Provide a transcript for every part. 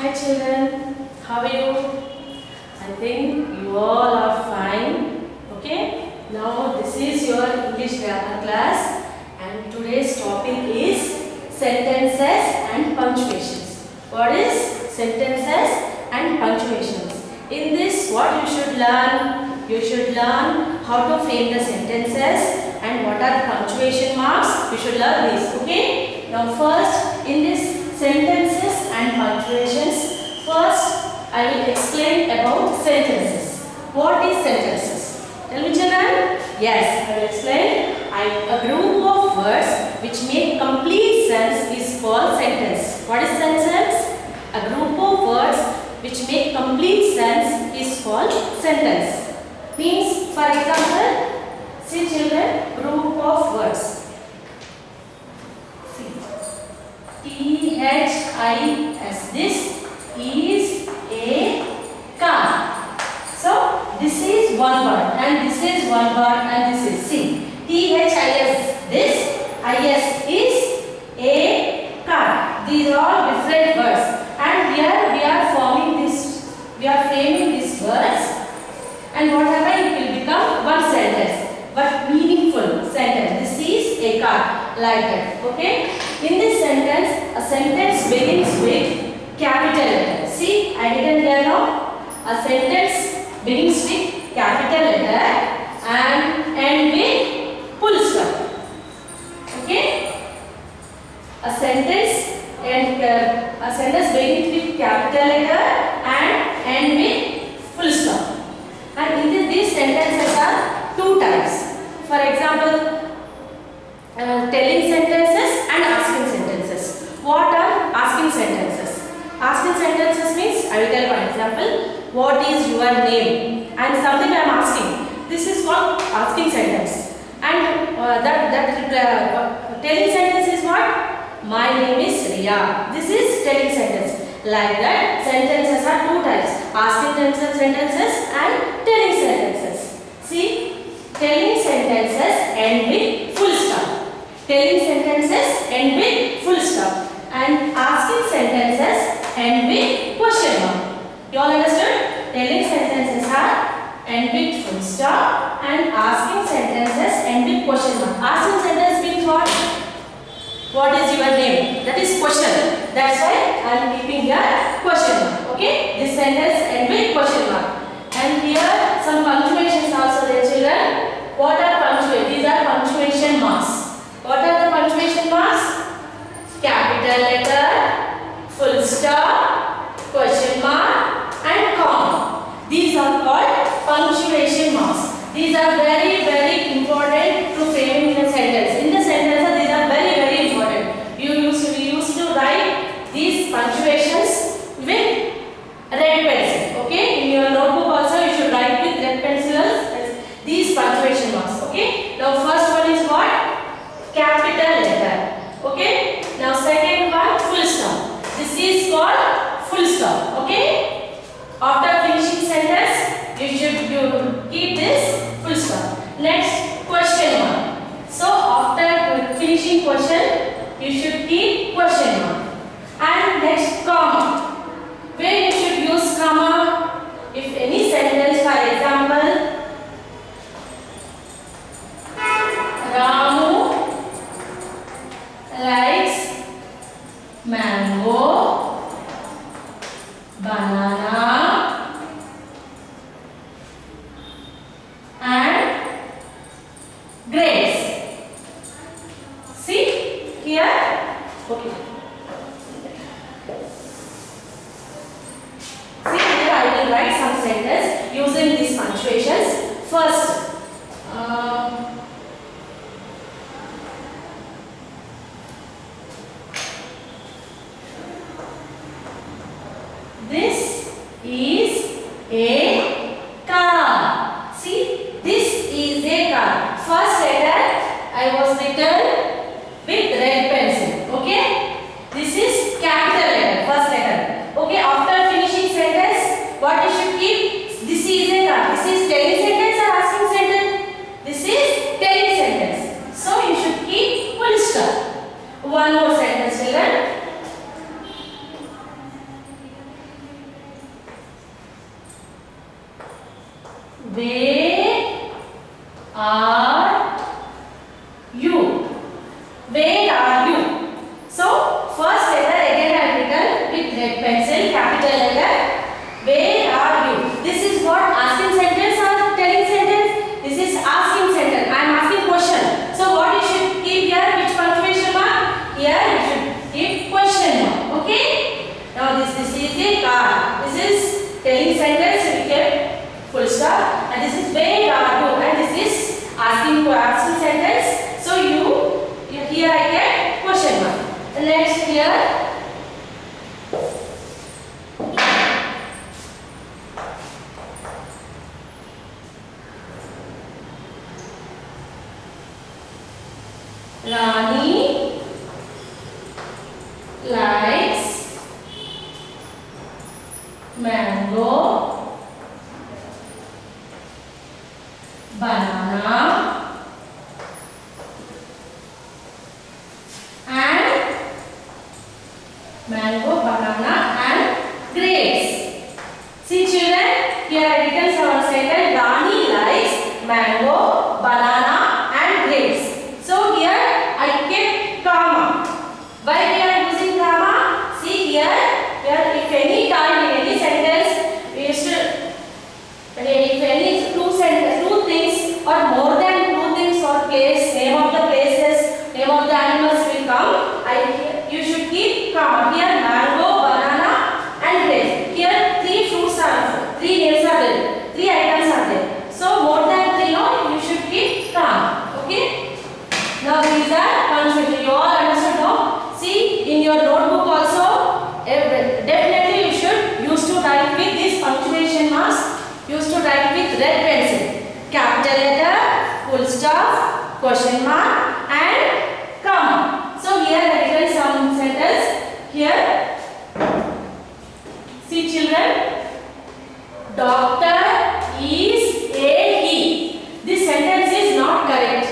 Hi children, how are you? I think you all are fine. Okay, now this is your English grammar class and today's topic is sentences and punctuations. What is sentences and punctuations? In this, what you should learn? You should learn how to frame the sentences and what are the punctuation marks. You should learn this. Okay, now first in this sentences and punctuations. First, I will explain about sentences. What is sentences? Tell me children. Yes, I will explain. A group of words which make complete sense is called sentence. What is sentence? A group of words which make complete sense is called sentence. Means, for example, see children, group of words. T-H-I-S. This is a car. So, this is one word and this is one word and this is C. T-H-I-S. This I-S is a car. These are all different words. And here we are forming this, we are framing these words. And what happens? It will become one sentence. But meaningful sentence. This is a car. Like that. Okay? In this sentence, a sentence begins with capital letter. See, I didn't here now. A sentence begins with capital letter and end with full stop. Okay? A sentence begins with capital letter and end with full stop. And in these sentences are two types. For example, telling sentences and asking sentences. What are asking sentences? Asking sentences means, I will tell one example. What is your name? And something I am asking. This is called asking sentence. And telling sentence is what? My name is Riya. This is telling sentence. Like that, sentences are two types. Asking sentences and telling sentences. See, telling sentences end with full stop. Telling sentences end with full stop. And asking sentences end with question mark. You all understood? Telling sentences are end with full stop and asking sentences end with question mark. Asking sentence means what? What is your name? That is question. That's why I am keeping here question mark. Okay? This sentence end with question mark. And here some punctuations also there children. What are punctuations? These are punctuation marks. What are the punctuation marks? Capital letter, full stop, question mark and comma. These are called punctuation marks. These are very, very important to frame in a sentence. In the sentence, these are very, very important. We used to write these punctuations with red pencil. Okay? In your notebook also you should write with red pencils these punctuation marks. Okay? Now first one is what? Capital letter. Okay? Now second one, full stop. This is called full stop. Okay? After finishing sentence, you should keep this full stop. Next, question mark. So after finishing question, you should keep question mark. And next, comma. Where you should use comma? If any sentence, for example, Ramu likes mango, banana and grapes. See here? Okay. See here I will write some sentence using these punctuations. First, this is a car. See, this is a car. First letter I was written with red pencil. Okay? here. Rani likes mango, banana and grapes. See children, here I written some sentence. Rani likes mango, banana and grapes. So here I kept comma. Why we are using comma? See here if any time in any sentence we should, if any two things or more than two things or place, name of the places, name of the animals will come, you should keep comma. Here mango, banana and grapes. Here three names are there, three items are there. So more than three, no, you should keep comma. Okay. Now these are punctuation. You all understood now? See in your notebook also, definitely you should use to write with this punctuation marks. Used to write with red pencil. Capital letter, full stop, question mark and comma. So here I written some sentence. Here, see children, doctor is a he. This sentence is not correct.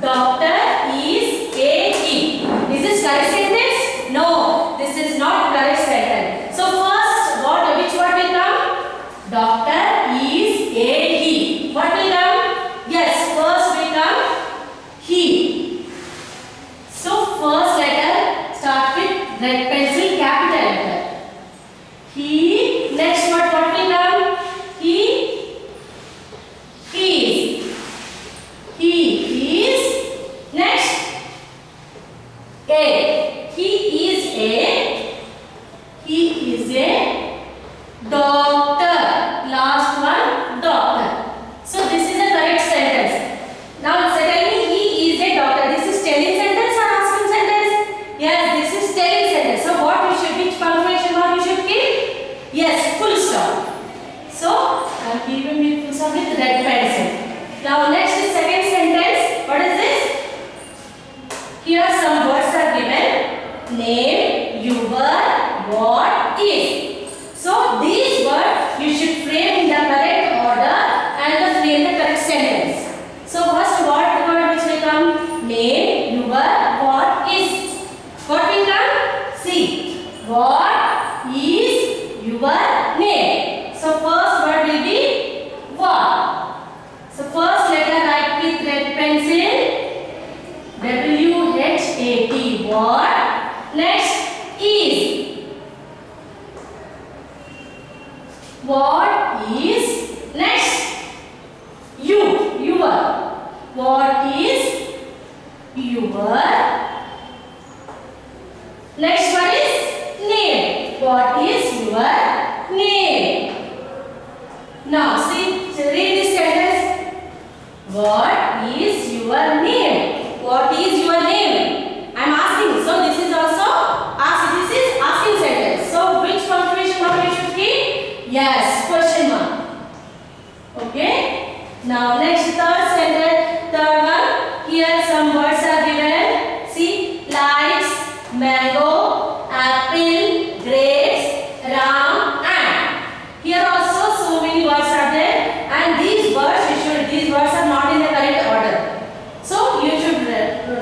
Doctor is a he. Is this correct sentence? No, this is not correct sentence. So first, which word will come? Doctor is a he. What will come? Yes, first will come he. So first letter start with red pencil, capital letter. He. Next word what will come? He is. He is. Next a. He is a doctor. Last one, doctor. So this is a correct sentence. Now tell me, he is a doctor. This is telling sentence or asking sentence? Yes, this is telling sentence. So what which punctuation mark you should keep? Yes, full stop. So I am giving you full stop with red pencil. Now next is second sentence. What is this? Here some words are given. Name, your, what, is. So these words you should frame in the correct order and frame the correct sentence. So first what word which will come? Name, your, what, is. What will come? See. What is your name? So first word will be what. So first letter write with red pencil. W-H-A-T. What. Next is. What is. Next your. What is your. Next one is name. What is your name? Now see, read this sentence. What is your name? What is your name? I am asking. So this is also this is asking sentence. So which punctuation mark we should keep? Yes, question mark. Okay. Now next third sentence. Third one. Here some words are given. See, likes, mango, apple, grapes, ram, and. Here also so many words are there, and these words are not in the correct order. So you should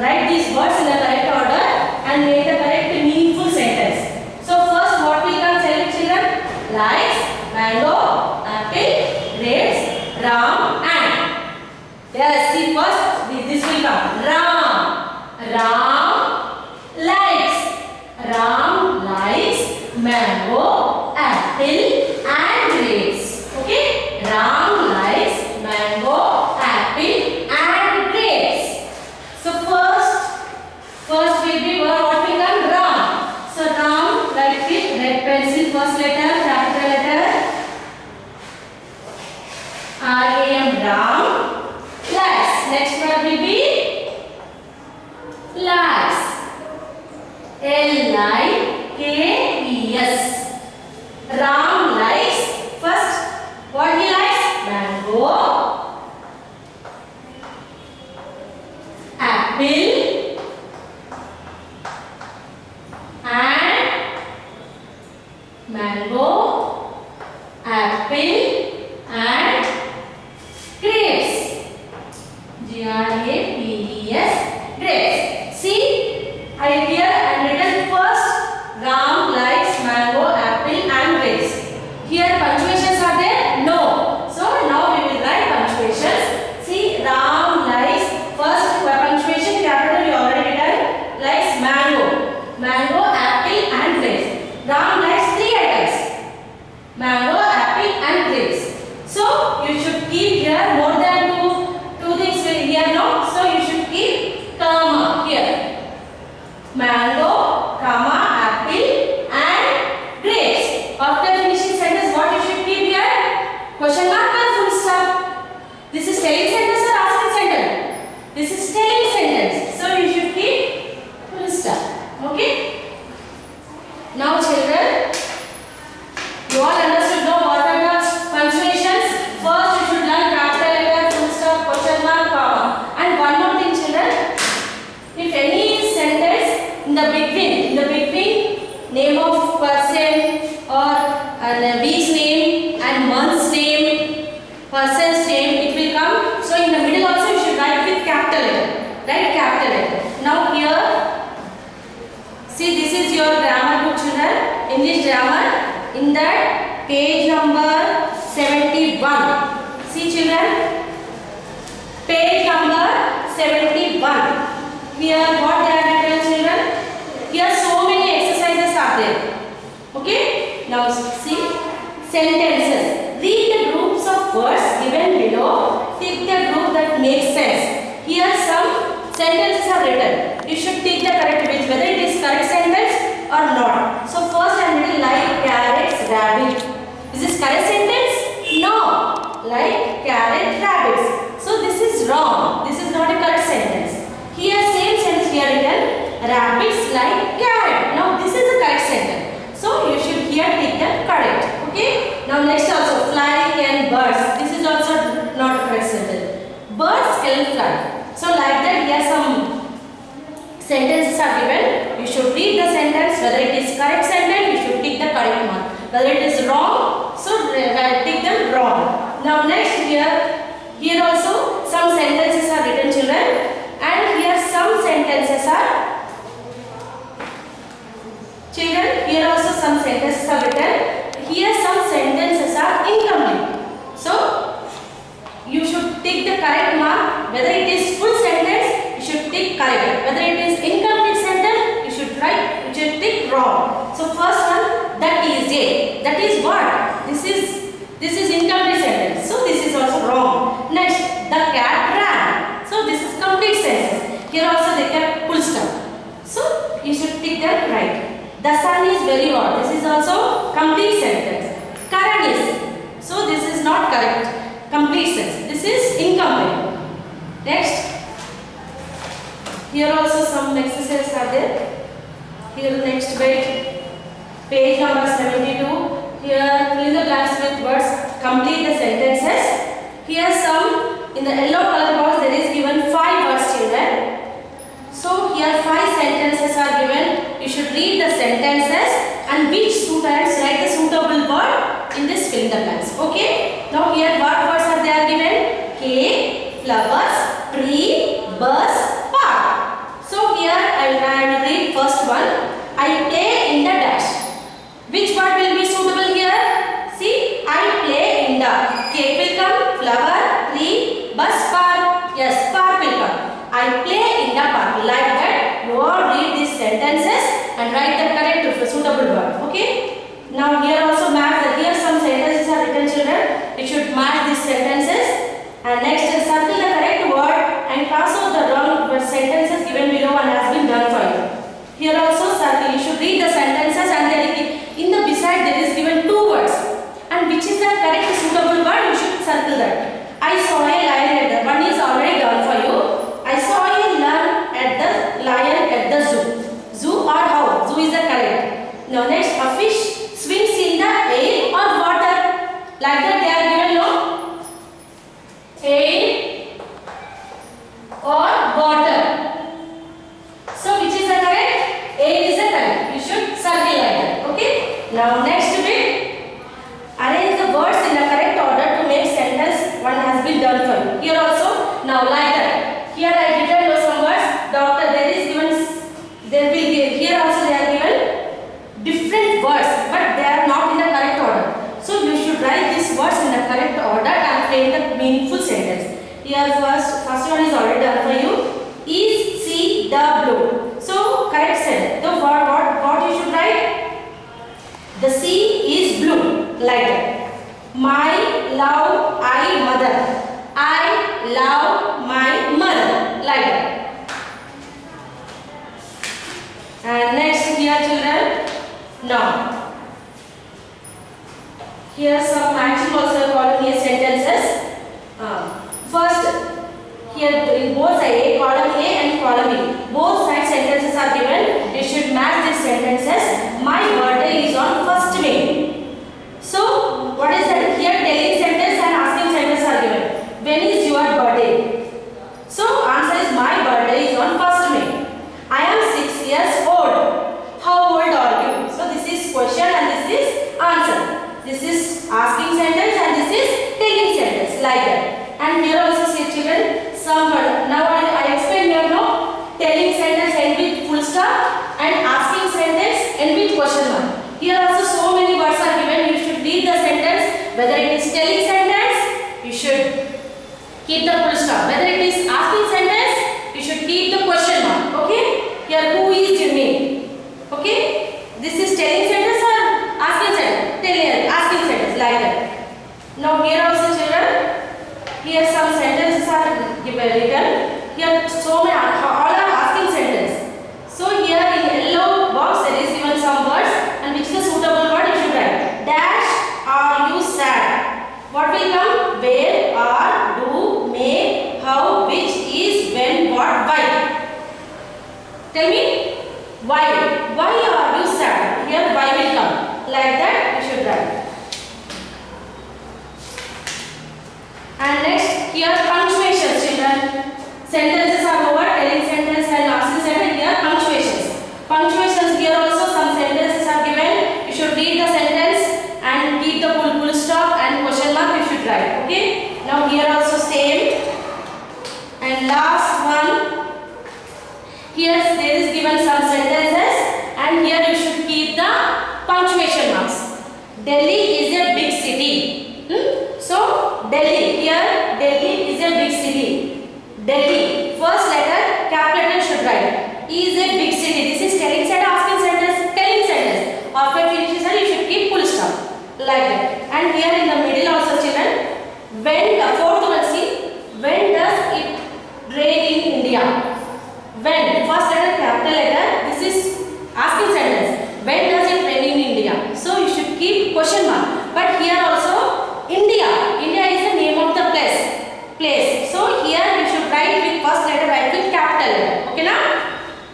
write these words in the correct order and make the correct meaningful sentence. So first what will come, tell me children? Likes, mango, apple, grapes, ram, and. Yes, see first this will come. Ram likes. Ram likes mango, apple and grapes. Okay? Ram likes mango, apple and grapes. So first will be what will come? Ram. So Ram, write with red pencil, first letter, capital letter. R-A-M, Ram. Likes. Next word will be like. L-I-K-E-S. Ram likes, first what he likes? Mango, apple and mango, apple and grapes. Grapes. Grapes. See, I written first Ram likes mango, apple and grapes. Here punctuations are there? No. So now we will write punctuations. See, Ram likes, first punctuation capital we already done, likes mango. Mango, apple and grapes. Ram likes 3 items. Mango, apple and grapes. So you should keep here more than two things here now. So you should keep comma here. Mango, comma, apple and grapes. After finishing sentence, what you should keep here? Question mark or full stop. This is telling sentence or asking sentence? This is telling sentence. So you should keep full stop. Okay? Now children, you all understood now what are the punctuations? First you should learn capital letter, full stop, question mark, comma. And one more thing children, if any sentence in the between name of person or week's name and month's name, person's name, it will come. So in the middle also you should write with capital letter. Write capital letter. Now here, see, this is your grammar book children, English grammar. In that page number 71. See children, page number 71. Here what they are written children? Here so many exercises are there. Okay? Now see, sentences. Read the groups of words given below. Take the group that makes sense. Here some sentences are written. You should take the correct which, whether it is correct sentence or not. So first I am written like carrots, rabbit. Is this correct sentence? No. Like carrot, rabbits. So this is wrong. This is not a correct sentence. Here same sentence here written, rabbits like carrot. Now this is a correct sentence. So you should here take the correct. Okay. Now next also fly and birds. This is also not a correct sentence. Birds can fly. So like that here some sentences are given. You should read the sentence. Whether it is correct sentence, you should take the correct one. Whether it is wrong, so take them wrong. Now next here also some sentences are written children, and here some sentences are children. Here also some sentences are written. Here some sentences are incomplete. So you should take the correct mark. Whether it is full sentence, you should take correct. Whether it is incomplete sentence, you should take wrong. So first one, that is a. That is what? This is incomplete sentence. So this is also wrong. Next, the cat ran. So this is complete sentence. Here also they kept full stop. So you should take them right. The sun is very hot. This is also complete sentence. Karan is. So this is not correct. Complete sentence. This is incomplete. Next. Here also some exercises are there. Here the next page number 72. Here fill the blanks with words. Complete the sentences. Here some in the yellow color box there is given 5 words children. So here 5 sentences are given. You should read the sentences and which write the suitable word in this fill the blanks. Okay. Now here what words are there given? Cake, flowers, tree, bus, park. So here I will read first one. I play in the dash. Which word will be suitable here? See, I play in the. Cake will come, flower, tree, bus, park. Yes, park will come. I play in the park. Like that, you all read these sentences and write the correct suitable word. Okay. Now here also match. Here some sentences are written children. You should match these sentences. And next, circle the correct word and cross out the wrong sentences given below and has been done for you. Here also circle. You should read the sentences and then in the beside there is given 2 words. And which is the correct suitable word? You should circle that. I saw a lion at the. One is already done for you. I saw a lion at the zoo. Zoo or house. is the correct. Now next, a fish swims in the air or water. Like that they are given, no? Air or water. So which is the correct? Air is the correct. You should circle like that. Okay. Now next bit. Arrange the words in the correct order to make sentence. One has been done for you. Here also. Now like that. Here I written some words. Doctor, there is given. There will be here also they are given different words, but they are not in the correct order. So you should write these words in the correct order and frame the meaningful sentence. Here first one is already done for you. Is sea the blue? So correct sentence. So what you should write? The sea is blue. Like that. My love I mother. I love my mother. Like that. And next here children. Now here some matching also column here sentences. First here in both sides, column A and column B, both sides sentences are given. You should match these sentences. My birthday is on 1st May. So what is that? Here telling sentence and asking sentence are given. When is your birthday? So answer is my birthday is on 1st May. I am 6 years old. How old are you? So this is question and this is answer. This is asking sentence and this is telling sentence, like that. And here also see children some word. Now I explain here now. Telling sentence end with full stop and asking sentence end with question mark. Here also so many words are given. You should read the sentence. Whether it is telling sentence, you should keep the full stop. Whether it is asking sentence, you should keep the question mark. Okay? Here who is Jimmy? Okay? This is telling sentence or asking sentence? Asking sentence, like that. Now here also children. Here some sentences are written. Here so many all are asking sentence. So here in yellow box there is given some words and which is a suitable word you should write. Dash are you sad? What will come? Where, are, do, may, how, which, is, when, what, why. Tell me why. Why are you sad? Here why will come. Like that you should write. And next here punctuations children. Sentences are over, telling sentence and asking sentence. Here punctuations. Punctuations here also some sentences are given. You should read the sentence and keep the full stop and question mark you should write. Okay. Now here also same. And last one. Here there is given some sentences and here you should keep the punctuation marks. Delhi is a big city. So Delhi, here Delhi is a big city. Delhi, first letter capital letter should write. Is a big city. This is telling sentence, asking sentence, telling sentence. After finishing sentence, you should keep full stop. Like that. And here in the middle also children, when the fourth one see, when does it rain in India? When, first letter capital letter, this is asking sentence. When does it rain in India? So you should keep question mark. But here also India. India is the name of the place. So here you should write with first letter, write with capital letter. Okay now?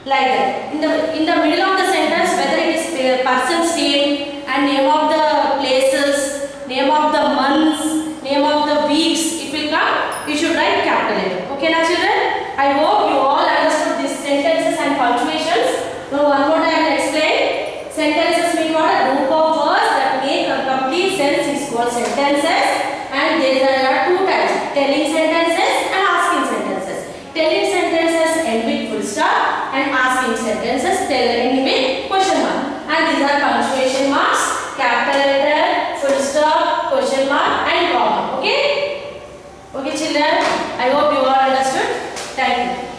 Like that. In the middle of the sentence, whether it is person's name and name of the places, name of the months, name of the weeks, it will come. You should write capital letter. Okay now children? I hope you all understood these sentences and punctuations. Now one more time I explain. Sentences mean what? A group of words that make a complete sense is called sentences. And there are two types, telling sentences and asking sentences. Telling sentences end with full stop and asking sentences end with question mark. And these are punctuation marks, capital letter, full stop, question mark and comma. Okay? Okay children, I hope you all understood. Thank you.